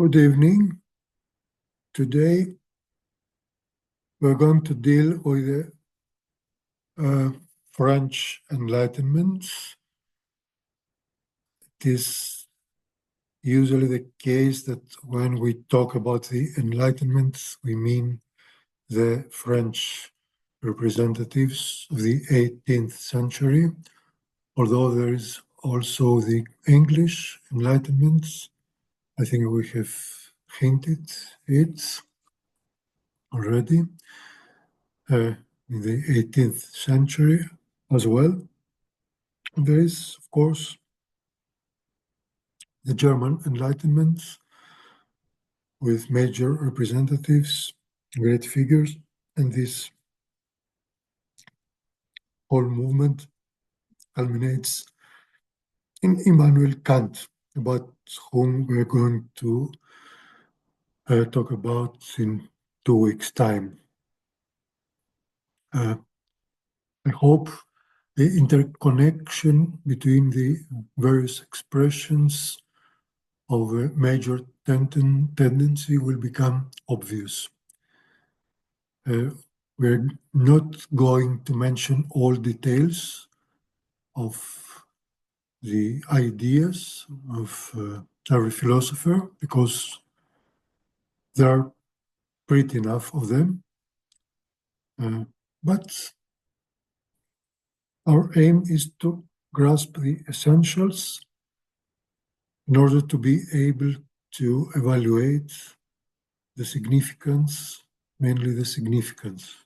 Good evening. Today we're going to deal with the French Enlightenment. It is usually the case that when we talk about the Enlightenment, we mean the French representatives of the 18th century, although there is also the English Enlightenment. I think we have hinted it already. In the 18th century as well. And there is, of course, the German Enlightenment with major representatives, great figures, and this whole movement culminates in Immanuel Kant, about whom we're going to talk about in 2 weeks' time. I hope the interconnection between the various expressions of a major tendency will become obvious. We're not going to mention all details of the ideas of every philosopher because there are pretty enough of them. But our aim is to grasp the essentials in order to be able to evaluate the significance, mainly the significance,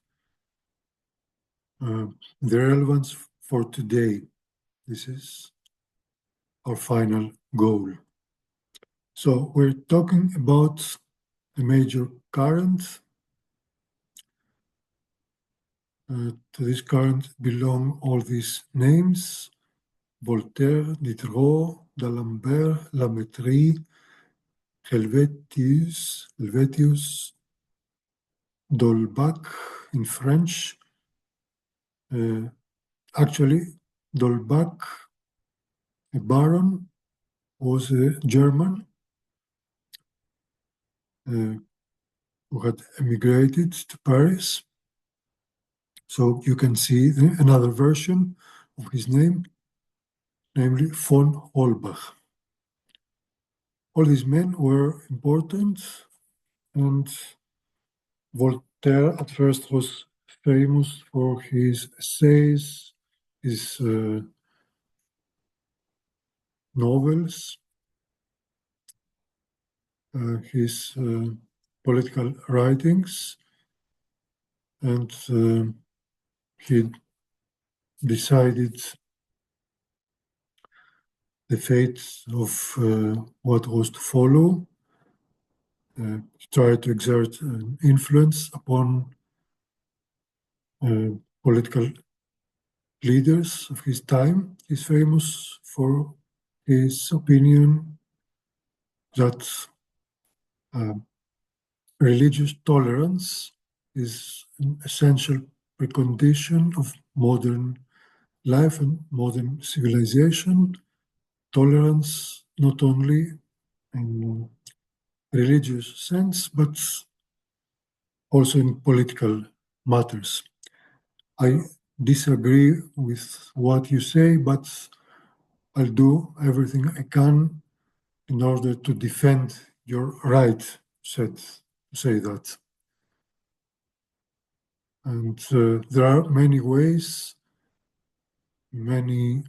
the relevance for today. This is our final goal. So we're talking about the major current. To this current belong all these names: Voltaire, Diderot, D'Alembert, Lametrie, Helvetius, D'Holbach in French. Actually, D'Holbach, a baron, was a German who had emigrated to Paris. So you can see another version of his name, namely von Holbach. All these men were important, and Voltaire at first was famous for his essays, his novels, his political writings, and he decided the fate of what was to follow. He tried to exert an influence upon political leaders of his time. He's famous for his opinion that religious tolerance is an essential precondition of modern life and modern civilization. Tolerance not only in religious sense, but also in political matters. I disagree with what you say, but I'll do everything I can in order to defend your right to say that. And there are many ways, many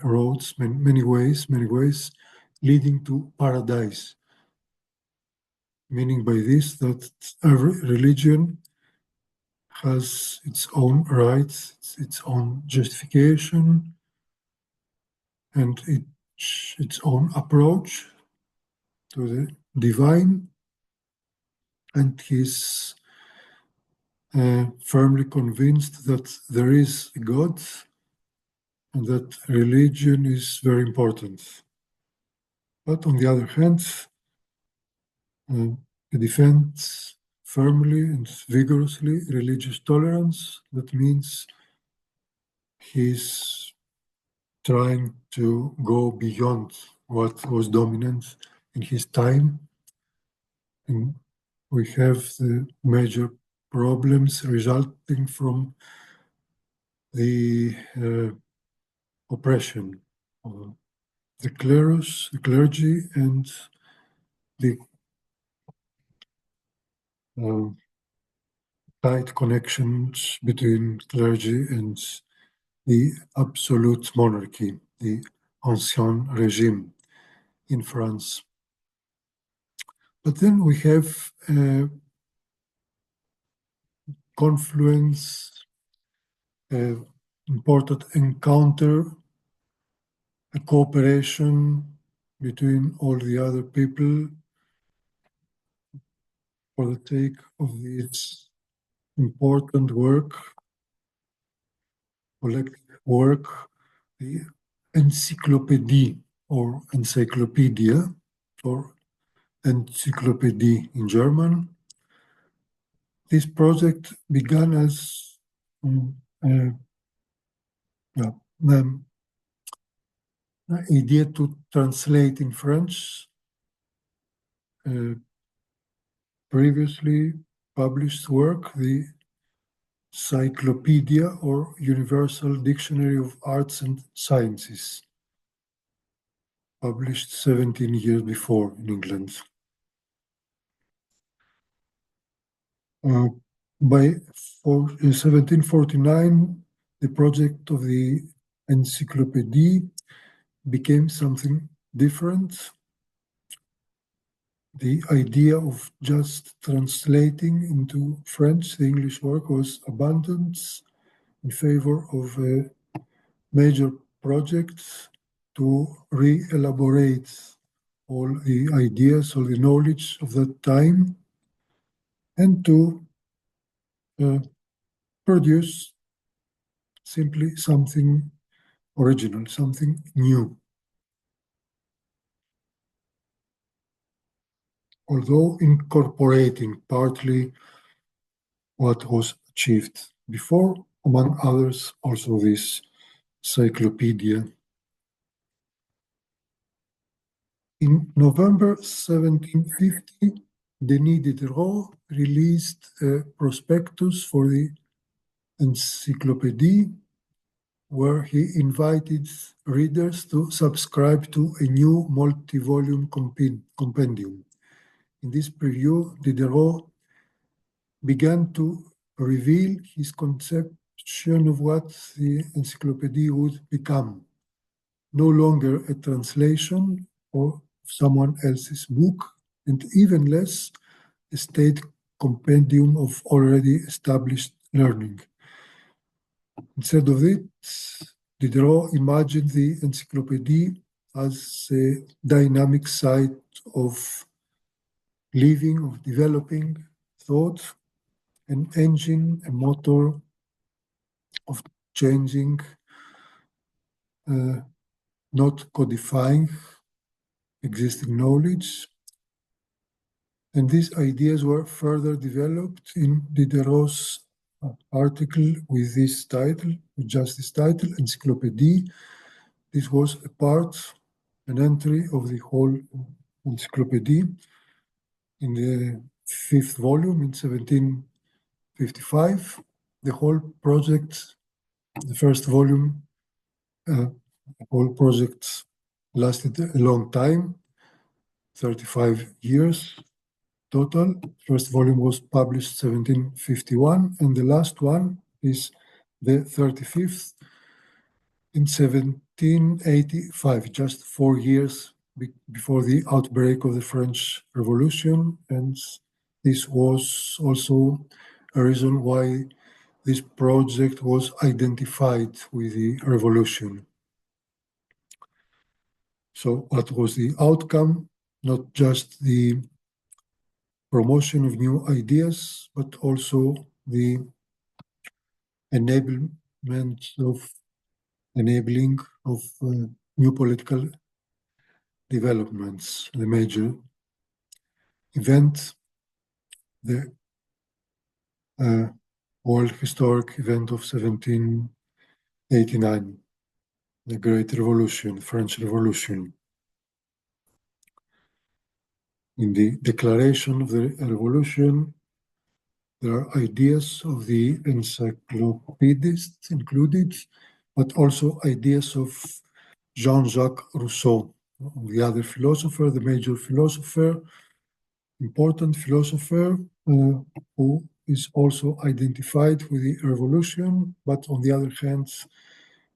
roads, many ways leading to paradise. Meaning by this that every religion has its own rights, its own justification, and its own approach to the divine, and he's firmly convinced that there is a God and that religion is very important. But on the other hand, he defends firmly and vigorously religious tolerance. That means he's trying to go beyond what was dominant in his time. And we have the major problems resulting from the oppression of the clergy, and the uh, tight connections between clergy and the absolute monarchy, the Ancien Regime in France. But then we have a confluence, an important encounter, a cooperation between all the other people for the sake of this important work, collective work, the encyclopédie or encyclopedia, or encyclopédie in German. This project began as yeah, idea to translate in French previously published work, the Cyclopedia or Universal Dictionary of Arts and Sciences, published 17 years before in England. By 1749, the project of the encyclopédie became something different. The idea of just translating into French the English work was abandoned in favor of a major project to re-elaborate all the ideas, all the knowledge of that time, and to produce simply something original, something new. Although incorporating partly what was achieved before, among others, also this encyclopedia. In November 1750, Denis Diderot released a prospectus for the encyclopédie, where he invited readers to subscribe to a new multi-volume compendium. In this preview, Diderot began to reveal his conception of what the encyclopedia would become. No longer a translation of someone else's book, and even less a state compendium of already established learning. Instead of it, Diderot imagined the encyclopedia as a dynamic site of living, of developing thought, an engine, a motor of changing, not codifying existing knowledge. And these ideas were further developed in Diderot's article with this title, with just this title, Encyclopédie. This was a part, an entry of the whole encyclopedia in the fifth volume in 1755. The whole project, the first volume, the whole project lasted a long time, 35 years total. First volume was published 1751, and the last one is the 35th in 1785, just 4 years before the outbreak of the French Revolution. And this was also a reason why this project was identified with the revolution. So what was the outcome? Not just the promotion of new ideas, but also the enabling of new political developments. The major event, the world historic event of 1789, the Great Revolution, the French Revolution. In the Declaration of the Revolution, there are ideas of the encyclopedists included, but also ideas of Jean-Jacques Rousseau, the other philosopher, the major philosopher, important philosopher, who is also identified with the revolution, but on the other hand,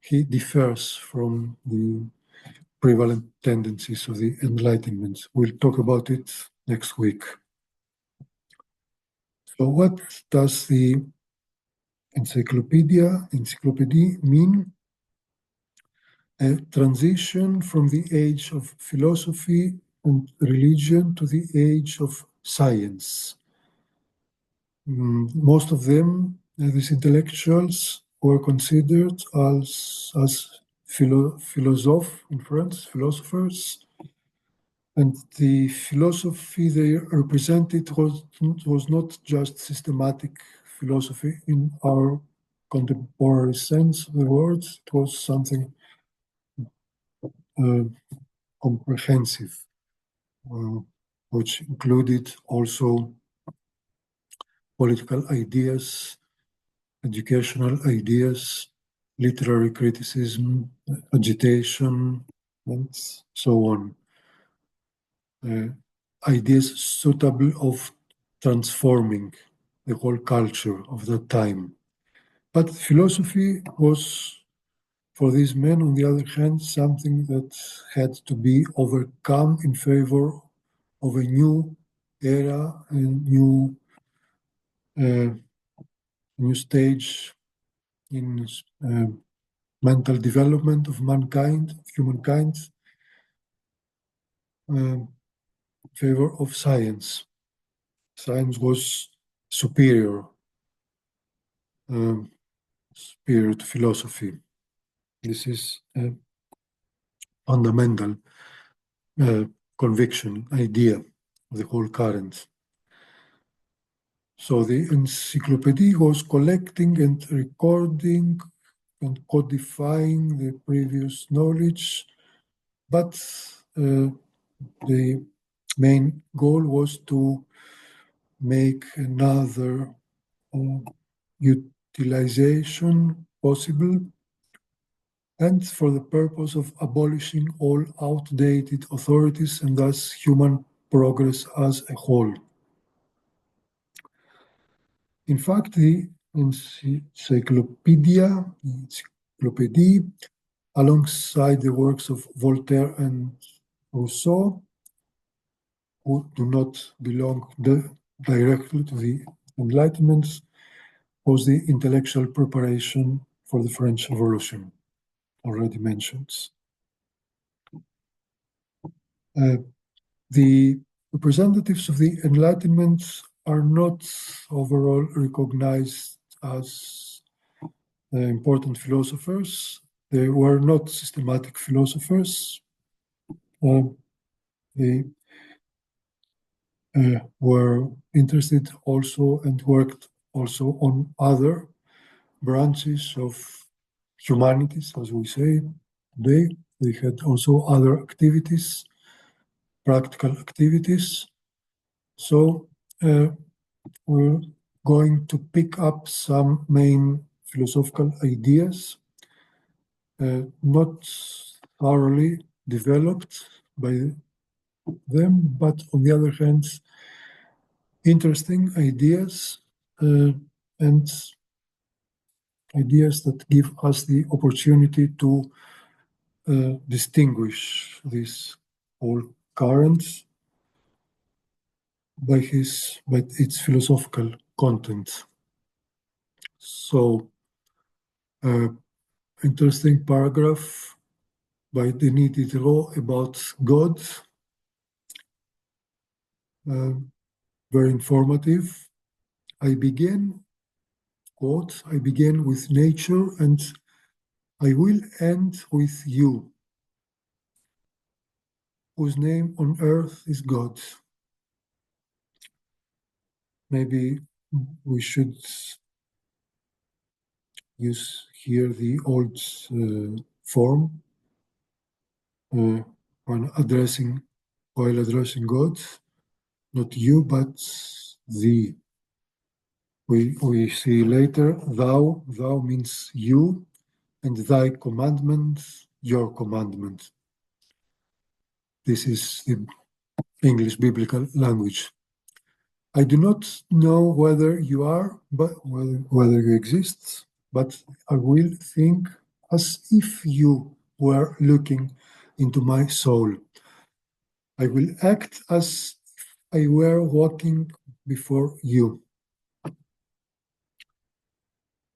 he differs from the prevalent tendencies of the Enlightenment. We'll talk about it next week. So what does the encyclopedia mean? A transition from the age of philosophy and religion to the age of science. Most of them, these intellectuals, were considered as philosophes in France, philosophers, and the philosophy they represented was not just systematic philosophy in our contemporary sense of the word. It was something comprehensive, which included also political ideas, educational ideas, literary criticism, agitation, and so on. Ideas suitable of transforming the whole culture of that time. But philosophy was, for these men, on the other hand, something that had to be overcome in favor of a new era, a new stage in mental development of mankind, humankind, in favor of science. Science was superior, superior to philosophy. This is a fundamental conviction, idea of the whole current. So the encyclopedia was collecting and recording and codifying the previous knowledge, but the main goal was to make another utilization possible, and for the purpose of abolishing all outdated authorities and thus human progress as a whole. In fact, the encyclopedia, alongside the works of Voltaire and Rousseau, who do not belong directly to the Enlightenment, was the intellectual preparation for the French Revolution, already mentioned. The representatives of the Enlightenment are not overall recognized as important philosophers. They were not systematic philosophers. They were interested also and worked also on other branches of humanities, as we say today. They had also other activities, practical activities. So we're going to pick up some main philosophical ideas, not thoroughly developed by them, but on the other hand, interesting ideas and ideas that give us the opportunity to distinguish this whole current by its philosophical content. So, interesting paragraph by Denis Diderot about God, very informative. I begin, quote, I begin with nature and I will end with you, whose name on earth is God. Maybe we should use here the old form, when addressing, while addressing God, not you, but thee. We see later, thou means you, and thy commandment, your commandment. This is the English biblical language. I do not know whether you are, but whether you exist, but I will think as if you were looking into my soul. I will act as if I were walking before you.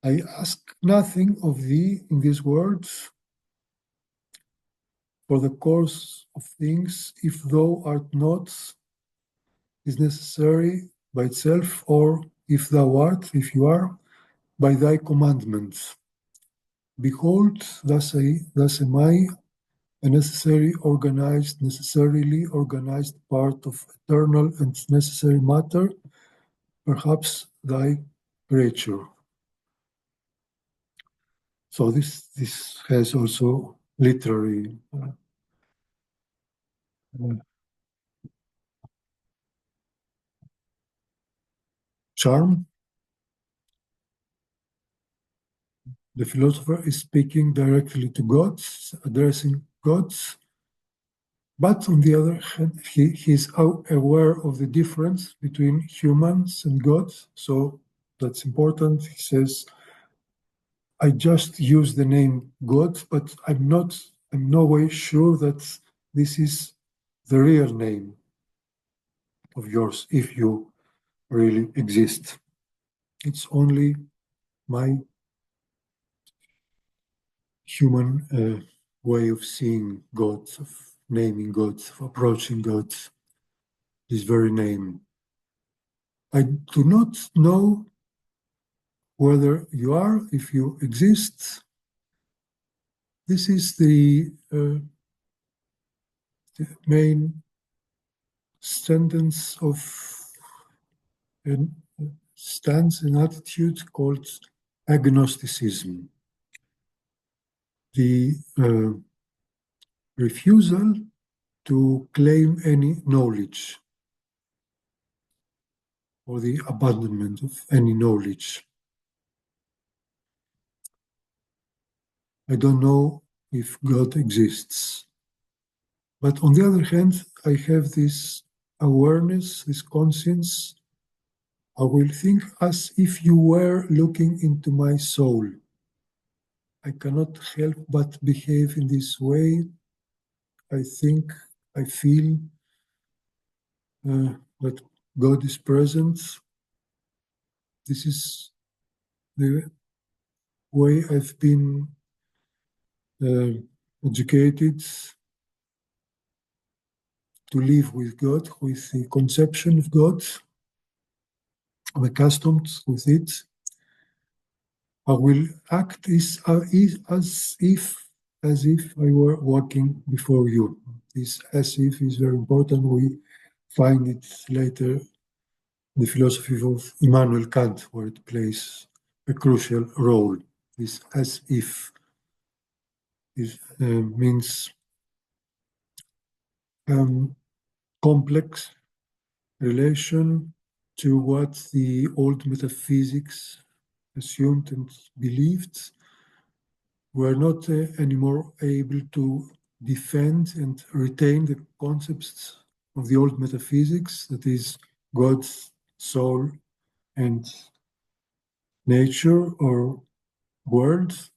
I ask nothing of thee in these words, for the course of things, if thou art not, is necessary by itself, or if thou art, if you are, by thy commandments. Behold, thus am I, a necessarily organized part of eternal and necessary matter, perhaps thy creature. So this has also literary charm. The philosopher is speaking directly to God, addressing God, but on the other hand, he is aware of the difference between humans and God, so that's important. He says, I just use the name God, but I'm no way sure that this is the real name of yours, if you really exist. It's only my human way of seeing God, of naming God, of approaching God, this very name. I do not know whether you are, if you exist. This is the main sentence of a stance, an attitude called agnosticism. The refusal to claim any knowledge or the abandonment of any knowledge. I don't know if God exists. But on the other hand, I have this awareness, this conscience. I will think as if you were looking into my soul. I cannot help but behave in this way. I think, I feel that God is present. This is the way I've been educated to live with God, with the conception of God. I'm accustomed with it. I will act as if I were walking before you. This as if is very important. We find it later in the philosophy of Immanuel Kant, where it plays a crucial role. This as if means complex relation to what the old metaphysics assumed and believed. We're not anymore able to defend and retain the concepts of the old metaphysics, that is, God's soul and nature or world.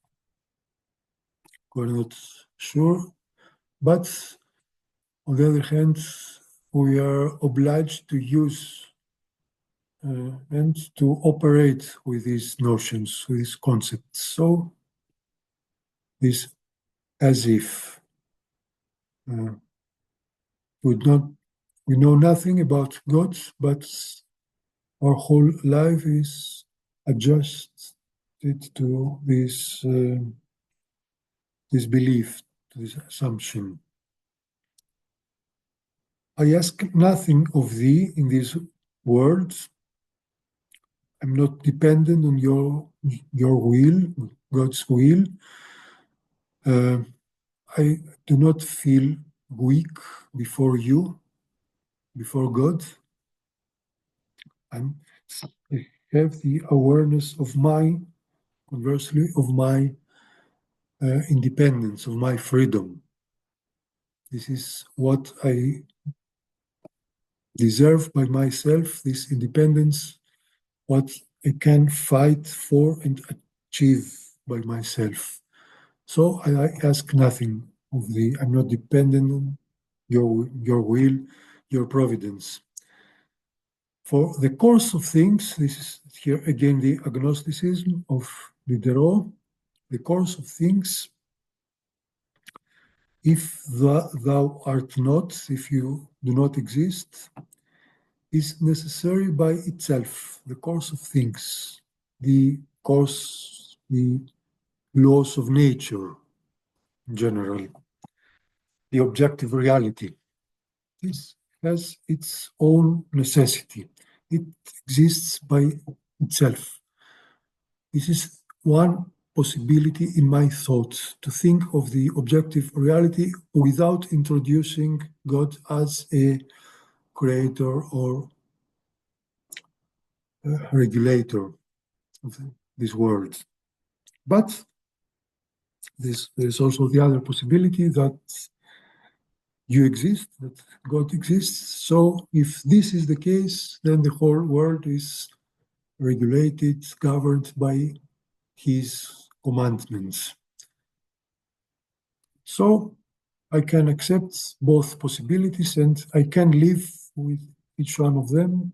We're not sure. But on the other hand, we are obliged to use and to operate with these notions, with these concepts. So, this as if we know nothing about God, but our whole life is adjusted to this belief, to this assumption. I ask nothing of thee in these words. I'm not dependent on your will, God's will. I do not feel weak before you, before God. I have the awareness of conversely, of my independence, of my freedom. This is what I deserve by myself, this independence, what I can fight for and achieve by myself. So I ask nothing of thee. I'm not dependent on your will, your providence. For the course of things, this is here again the agnosticism of Diderot, the course of things, if thou art not, if you do not exist, is necessary by itself, the course of things, the laws of nature in general, the objective reality. This has its own necessity. It exists by itself. This is one possibility in my thoughts, to think of the objective reality without introducing God as a creator or a regulator of this world. But there's also the other possibility that you exist, that God exists. So if this is the case, then the whole world is regulated, governed by his commandments. So I can accept both possibilities and I can live with each one of them.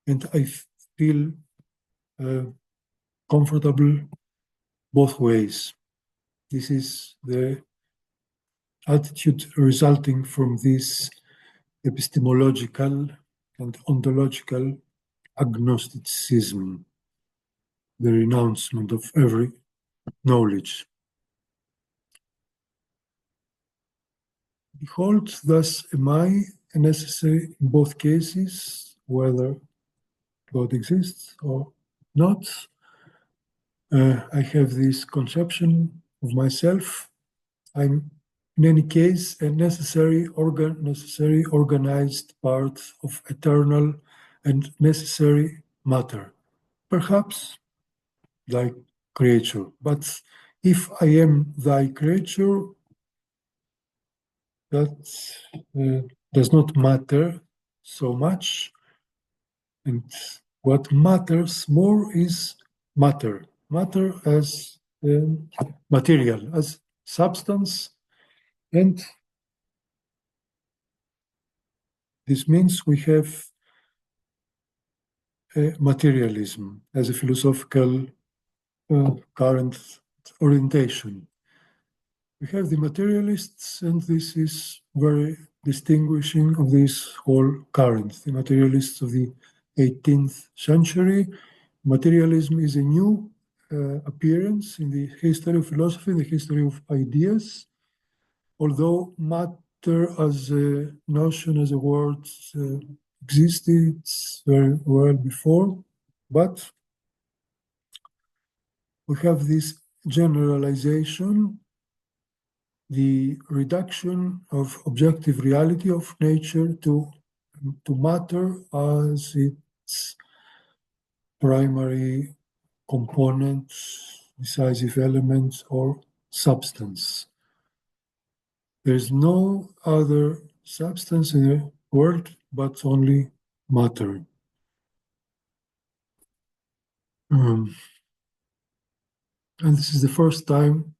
And I feel comfortable both ways. This is the attitude resulting from this epistemological and ontological agnosticism, the renouncement of every knowledge. Behold, thus am I necessary in both cases, whether God exists or not. I have this conception of myself. I'm, in any case, a necessary organized part of eternal and necessary matter. Perhaps thy creature. But if I am thy creature, that does not matter so much. And what matters more is matter. Matter as material, as substance. And this means we have materialism as a philosophical current orientation. We have the materialists, and this is very distinguishing of this whole current. The materialists of the 18th century. Materialism is a new appearance in the history of philosophy, in the history of ideas, although matter as a notion, as a word, existed very well before, but we have this generalization, the reduction of objective reality of nature to matter as its primary component, decisive element, or substance. There's no other substance in the world but only matter. And this is the first time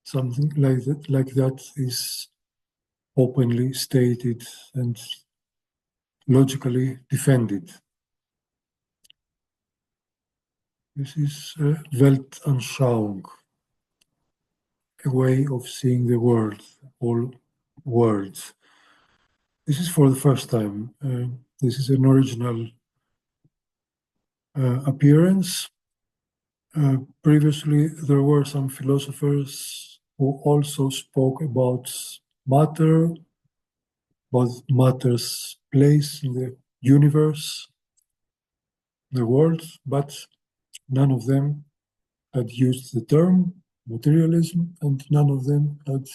something like that is openly stated and logically defended. This is Weltanschauung, a way of seeing the world, all worlds. This is for the first time. This is an original appearance. Previously, there were some philosophers who also spoke about matter, about matter's place in the universe, the world, but none of them had used the term. materialism, and none of them had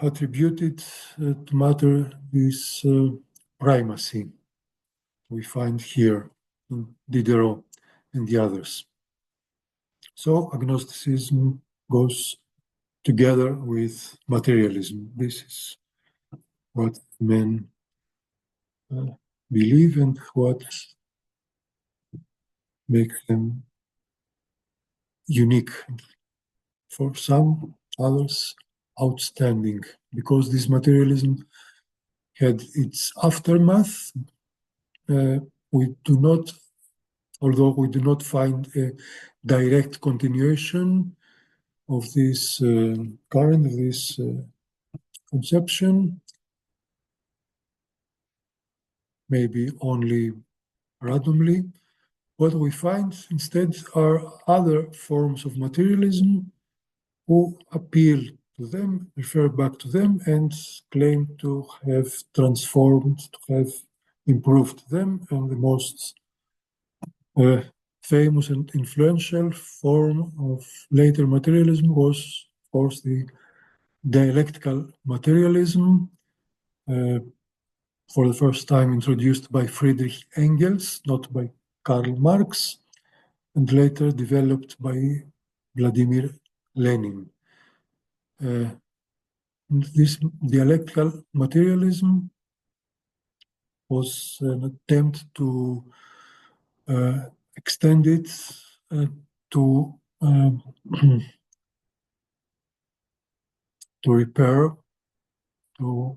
attributed to matter this primacy we find here in Diderot and the others. So agnosticism goes together with materialism. This is what men believe and what makes them unique. For some others, outstanding, because this materialism had its aftermath. We do not, although we do not find a direct continuation of this current, of this conception, maybe only randomly. What we find instead are other forms of materialism who appeal to them, refer back to them, and claim to have transformed, to have improved them. And the most famous and influential form of later materialism was, of course, the dialectical materialism, for the first time introduced by Friedrich Engels, not by Karl Marx, and later developed by Vladimir Lenin. This dialectical materialism was an attempt to extend it to to repair, to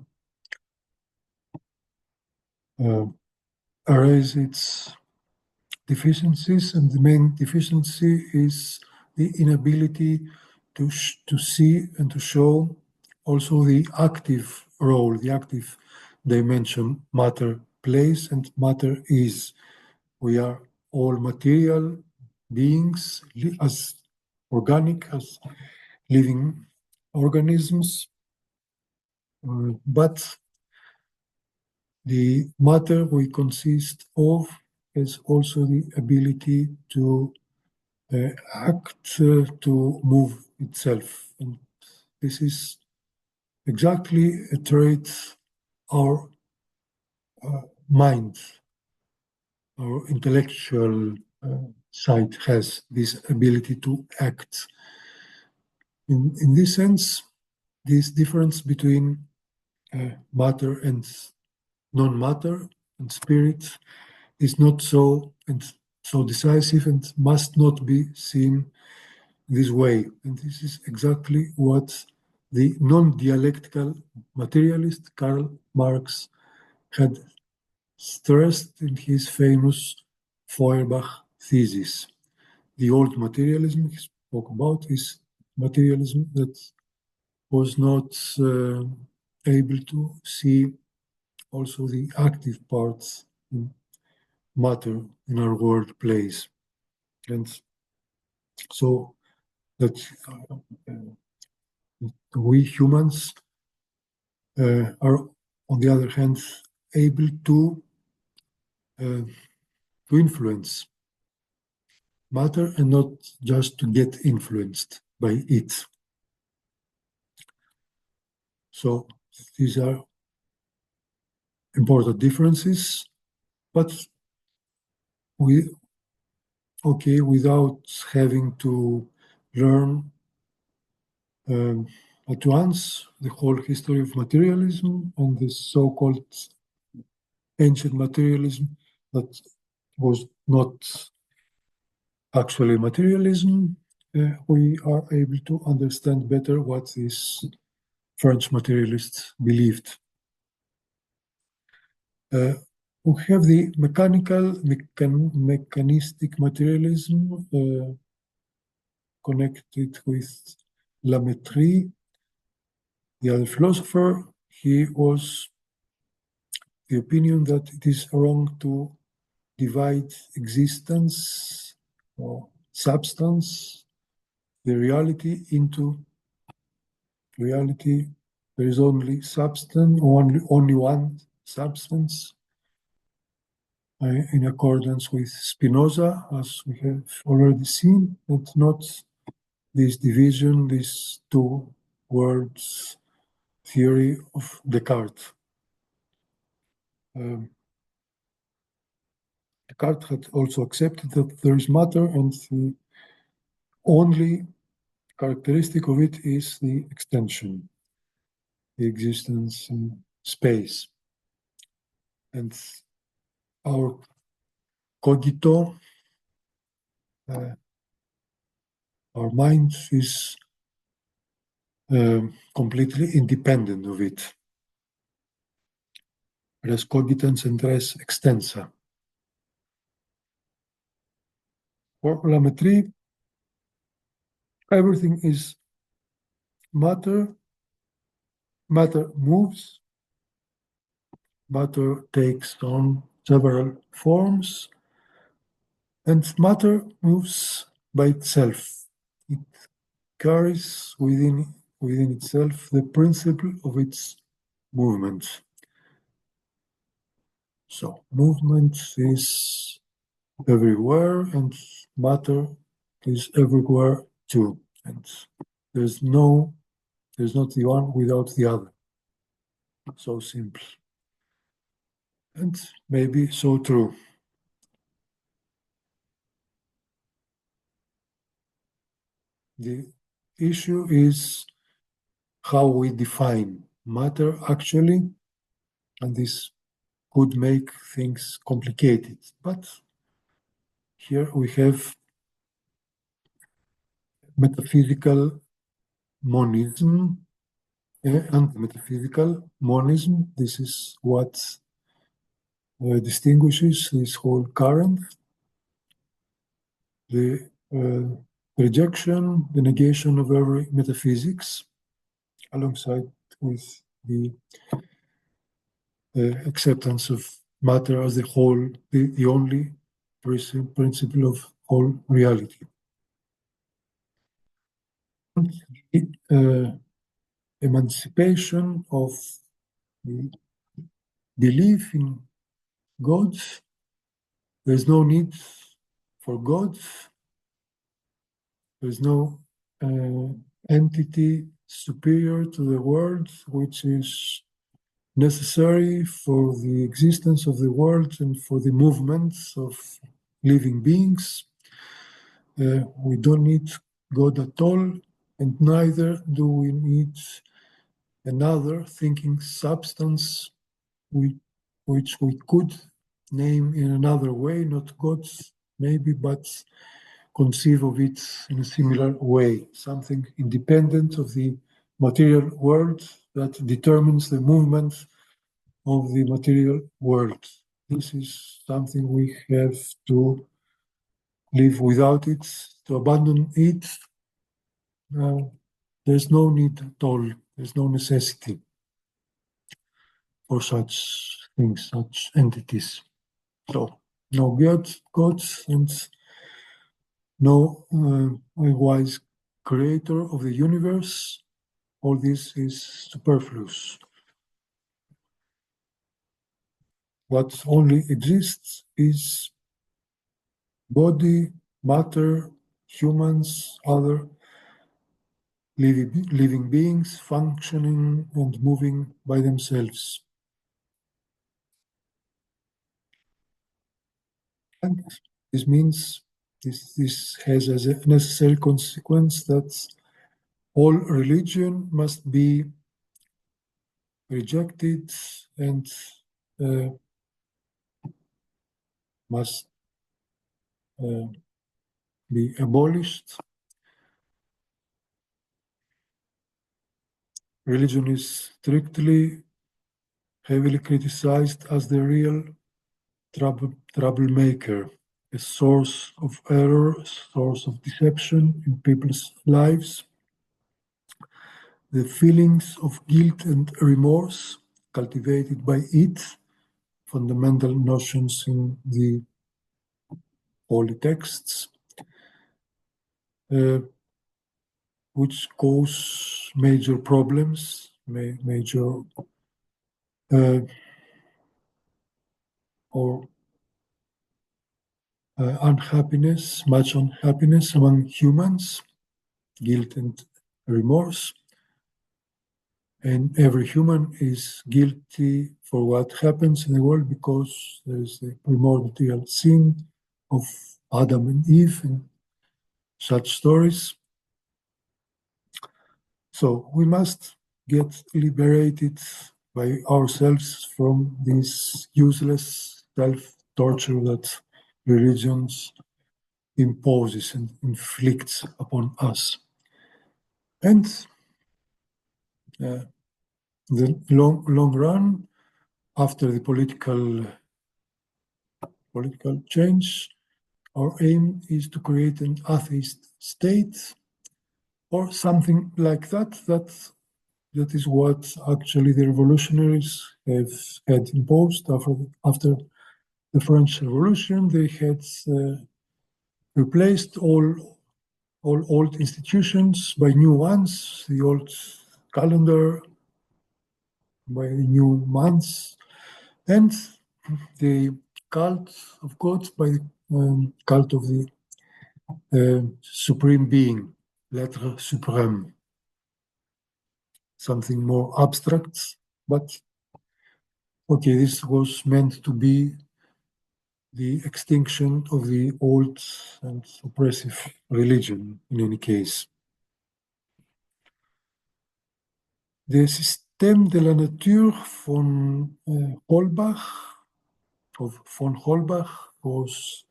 erase its deficiencies, and the main deficiency is the inability to see and to show also the active role, the active dimension matter plays and matter is. We are all material beings, as organic, as living organisms, but the matter we consist of has also the ability to act, to move itself. And this is exactly a trait our mind, our intellectual side has, this ability to act. In this sense, this difference between matter and non-matter and spirit is not so decisive and must not be seen this way. And this is exactly what the non-dialectical materialist Karl Marx had stressed in his famous Feuerbach thesis. The old materialism he spoke about is materialism that was not able to see also the active parts in matter in our world plays. And so that we humans are, on the other hand, able to influence matter and not just to get influenced by it. So these are important differences, but without having to learn at once the whole history of materialism and this so-called ancient materialism that was not actually materialism, we are able to understand better what these French materialists believed. We have the mechanistic materialism connected with Lametrie, the other philosopher. He was the opinion that it is wrong to divide existence or substance, the reality, into reality. There is only substance, only one substance, in accordance with Spinoza, as we have already seen, and not this division, this two worlds theory of Descartes. Descartes had also accepted that there is matter, and the only characteristic of it is the extension, the existence in space. And our cogito, our mind, is completely independent of it. Res cogitans and res extensa. For Lametrie, everything is matter. Matter moves. Matter takes on several forms, and matter moves by itself. It carries within itself the principle of its movement. So movement is everywhere, and matter is everywhere too. And there's not the one without the other. So simple. And maybe so true. The issue is how we define matter actually, and this could make things complicated. But here we have metaphysical monism and metaphysical monism. This is what distinguishes this whole current. The rejection, the negation of every metaphysics, alongside with the acceptance of matter as the whole, the only principle of whole reality. The emancipation of the belief in God. There's no need for God. There's no entity superior to the world, which is necessary for the existence of the world and for the movements of living beings. We don't need God at all, and neither do we need another thinking substance which we could name in another way, not God maybe, but conceive of it in a similar way, something independent of the material world that determines the movement of the material world. This is something we have to live without it, to abandon it. There's no need at all, there's no necessity for such things, such entities. So, no God, and no wise creator of the universe. All this is superfluous. What only exists is body, matter, humans, other living beings functioning and moving by themselves. And this means this has as a necessary consequence that all religion must be rejected and must be abolished. Religion is strictly, heavily criticized as the real troublemaker, a source of error, source of deception in people's lives. The feelings of guilt and remorse cultivated by it, fundamental notions in the holy texts, which cause major problems, major or unhappiness, much unhappiness among humans. guilt and remorse. And every human is guilty for what happens in the world because there is the primordial sin of Adam and Eve and such stories. So we must get liberated by ourselves from this useless self-torture that religions imposes and inflicts upon us. And the long run, after the political change, our aim is to create an atheist state or something like that. That is what actually the revolutionaries have had imposed after the French Revolution. They had replaced all old institutions by new ones, the old calendar by new months, and the cult of God by the cult of the supreme being, l'être suprême. Something more abstract, but okay, this was meant to be the extinction of the old and oppressive religion in any case. The Système de la Nature von Holbach was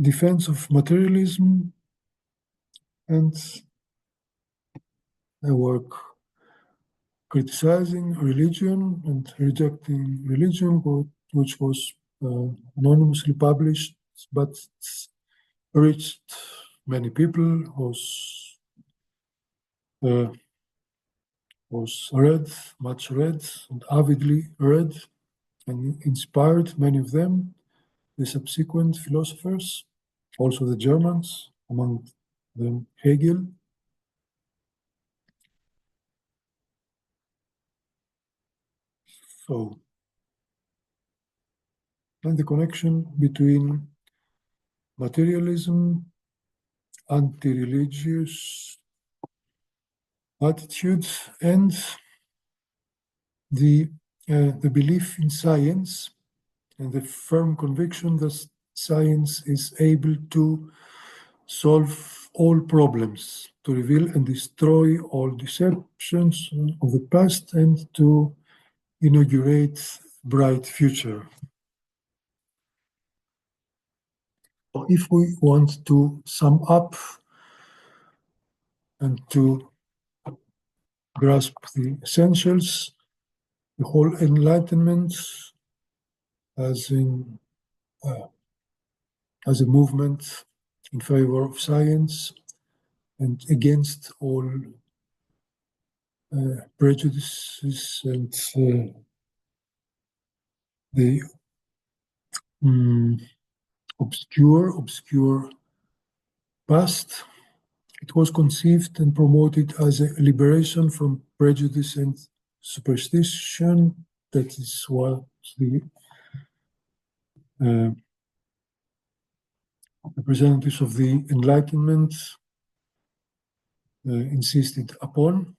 defense of materialism and a work criticizing religion and rejecting religion, which was anonymously published, but reached many people, was read, much read, and avidly read, and inspired many of them, the subsequent philosophers, also the Germans, among them Hegel. So, and the connection between materialism, anti-religious attitudes, and the belief in science and the firm conviction that science is able to solve all problems, to reveal and destroy all deceptions of the past, and to inaugurate bright future. If we want to sum up and to grasp the essentials, the whole Enlightenment as a movement in favor of science and against all prejudices and the obscure past. It was conceived and promoted as a liberation from prejudice and superstition. That is what the representatives of the Enlightenment insisted upon.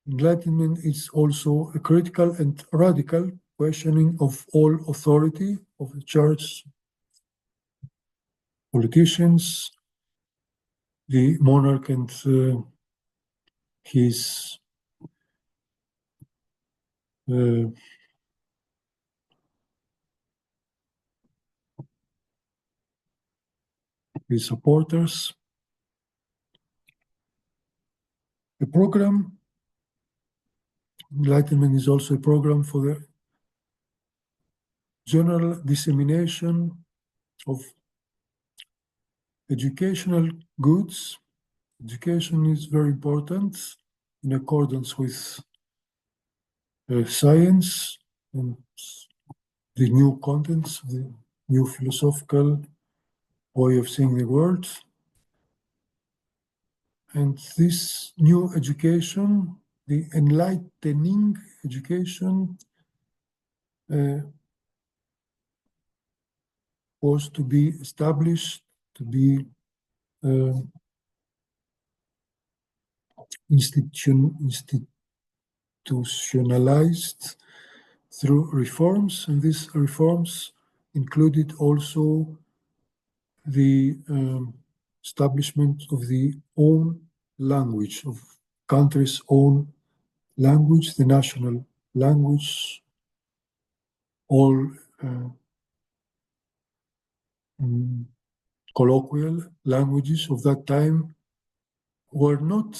Enlightenment is also a critical and radical questioning of all authority of the church, politicians, the monarch and his supporters. The program, Enlightenment, is also a program for the general dissemination of educational goods. Education is very important in accordance with science and the new contents, the new philosophical way of seeing the world. And this new education, the enlightening education, was to be established, to be institutionalized through reforms, and these reforms included also the establishment of the own language, of country's own language, the national language. All colloquial languages of that time were not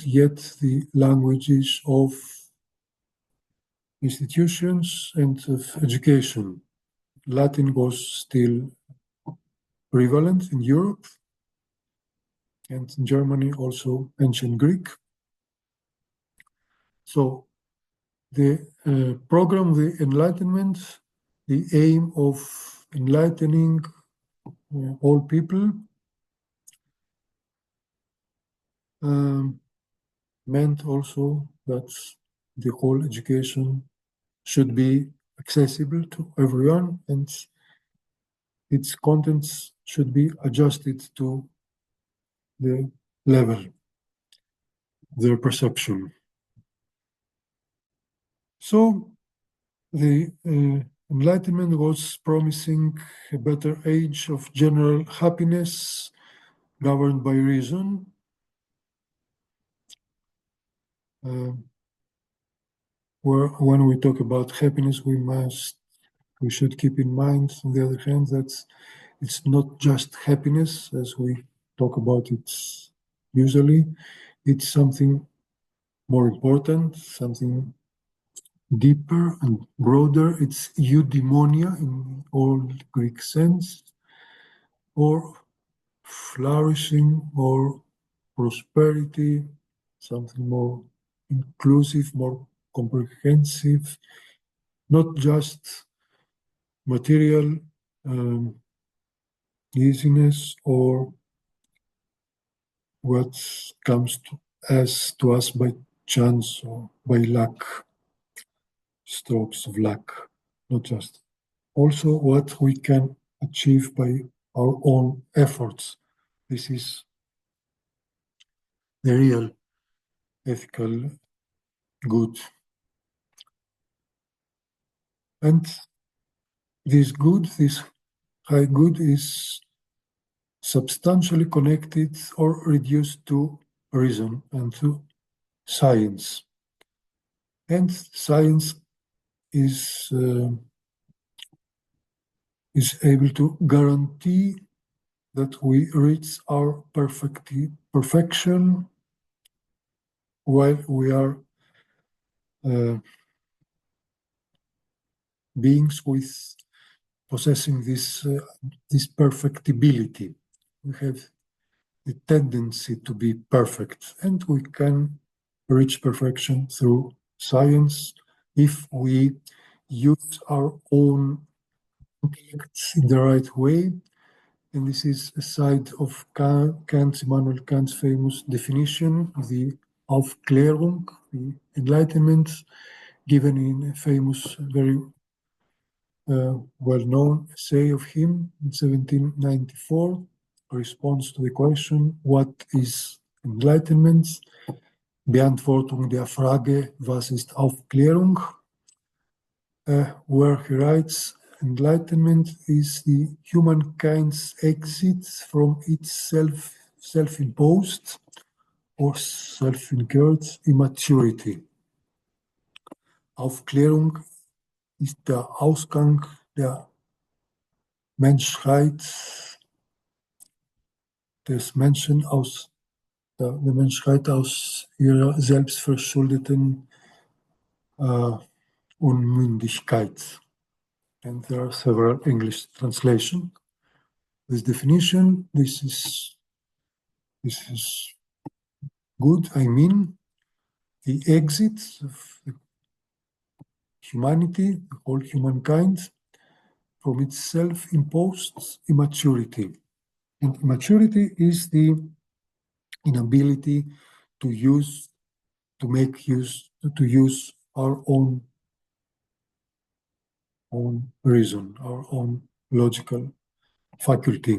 yet the languages of institutions and of education. Latin was still prevalent in Europe, and in Germany also ancient Greek. So the program of the Enlightenment, the aim of enlightening all people, meant also that the whole education should be accessible to everyone, and its contents should be adjusted to the level, their perception. So the Enlightenment was promising a better age of general happiness governed by reason. Where when we talk about happiness, we should keep in mind, on the other hand, that it's not just happiness as we talk about it usually. It's something more important, something deeper and broader. It's eudaimonia in old Greek sense, or flourishing, or prosperity, something more inclusive, more comprehensive, not just material easiness or what comes to us by chance or by luck, strokes of luck, not just. Also what we can achieve by our own efforts. This is the real ethical good. And this good, this high good, is substantially connected or reduced to reason and to science. And science is able to guarantee that we reach our perfection while we are beings with possessing this perfectibility. We have the tendency to be perfect, and we can reach perfection through science if we use our own intellect in the right way. And this is a side of Immanuel Kant's famous definition of the Aufklärung, the Enlightenment, given in a famous, very well-known essay of him in 1794, a response to the question, what is Enlightenment? Beantwortung der Frage, was ist Aufklärung? Where he writes, Enlightenment is the humankind's exit from its self-imposed or self-incurred immaturity. Aufklärung ist der Ausgang der Menschheit, des Menschen aus der Menschheit aus ihrer selbstverschuldeten Unmündigkeit. And there are several English translations. This definition, this is good. I mean, the exit of humanity, the whole humankind, from its self-imposed immaturity. And immaturity is the inability to use our own reason, our own logical faculty.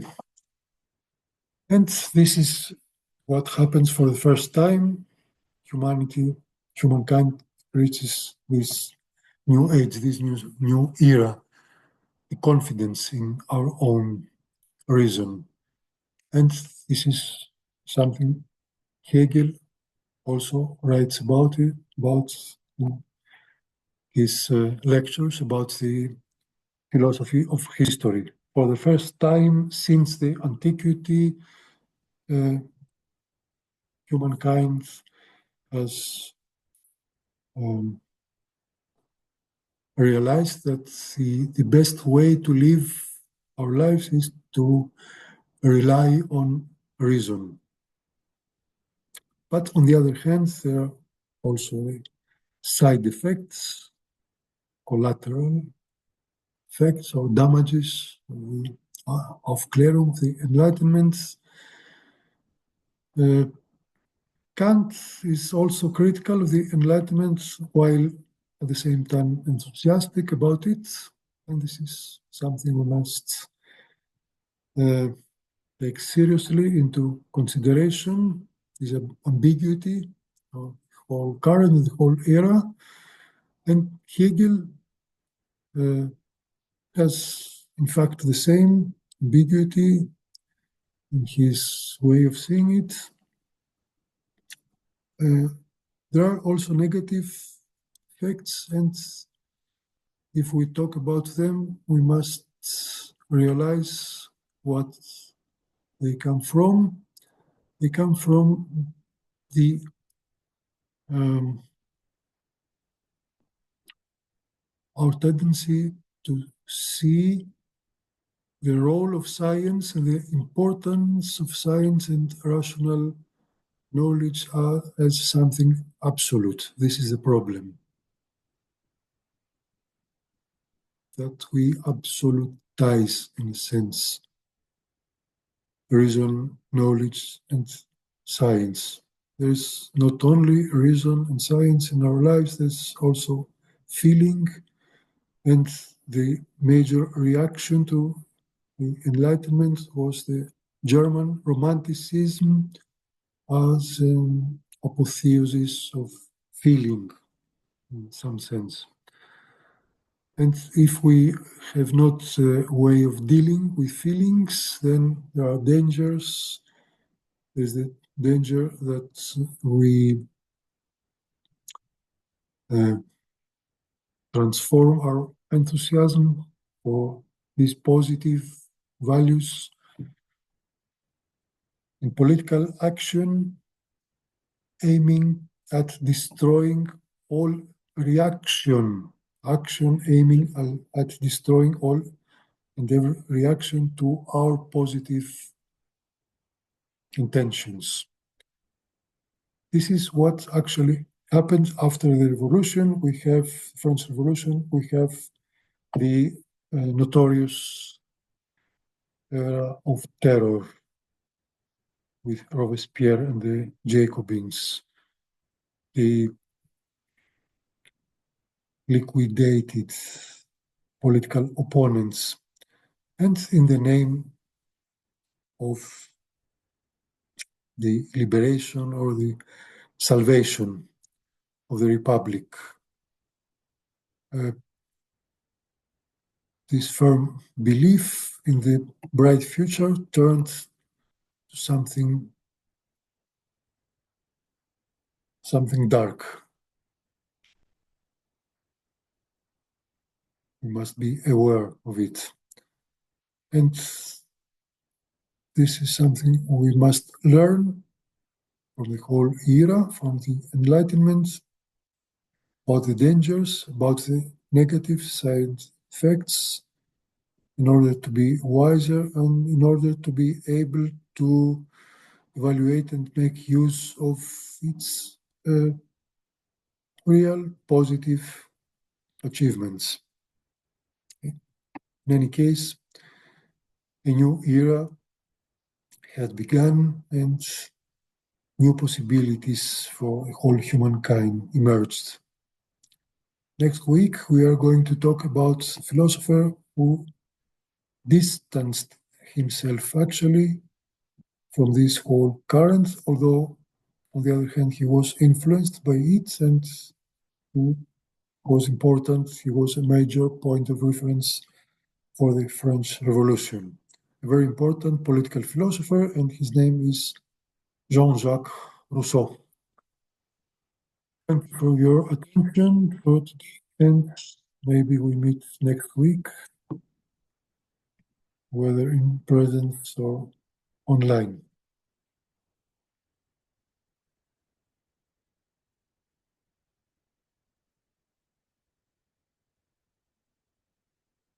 And this is what happens for the first time. Humankind reaches this new age, this new era, the confidence in our own reason. And this is something Hegel also writes about it, about his lectures about the philosophy of history. For the first time since the antiquity, humankind has realized that the best way to live our lives is to rely on reason. But on the other hand, there are also side effects, collateral effects or damages of Clerum, the Enlightenment. Kant is also critical of the Enlightenment while at the same time enthusiastic about it. And this is something we must take seriously into consideration. Is an ambiguity of the whole current, the whole era. And Hegel has, in fact, the same ambiguity in his way of seeing it. There are also negative effects, and if we talk about them, we must realize what they come from. They come from the our tendency to see the role of science and the importance of science and rational knowledge as something absolute. This is the problem. That we absolutize, in a sense, reason, knowledge, and science. There's not only reason and science in our lives, there's also feeling, and the major reaction to the Enlightenment was the German Romanticism as an apotheosis of feeling, in some sense. And if we have not a way of dealing with feelings, then there are dangers. There's the danger that we transform our enthusiasm for these positive values in political action, aiming at destroying all reaction, action aiming at destroying all and every reaction to our positive intentions. This is what actually happened after the revolution. We have French Revolution, we have the notorious era of terror with Robespierre and the Jacobins. The liquidated political opponents, and in the name of the liberation or the salvation of the Republic. This firm belief in the bright future turned to something dark. We must be aware of it. And this is something we must learn from the whole era, from the Enlightenment, about the dangers, about the negative side effects, in order to be wiser and in order to be able to evaluate and make use of its real positive achievements. In any case, a new era had begun and new possibilities for whole humankind emerged. Next week, we are going to talk about a philosopher who distanced himself actually from this whole current, although on the other hand, he was influenced by it and he was important. He was a major point of reference for the French Revolution. A very important political philosopher, and his name is Jean-Jacques Rousseau. Thank you for your attention for today, and maybe we meet next week, whether in presence or online.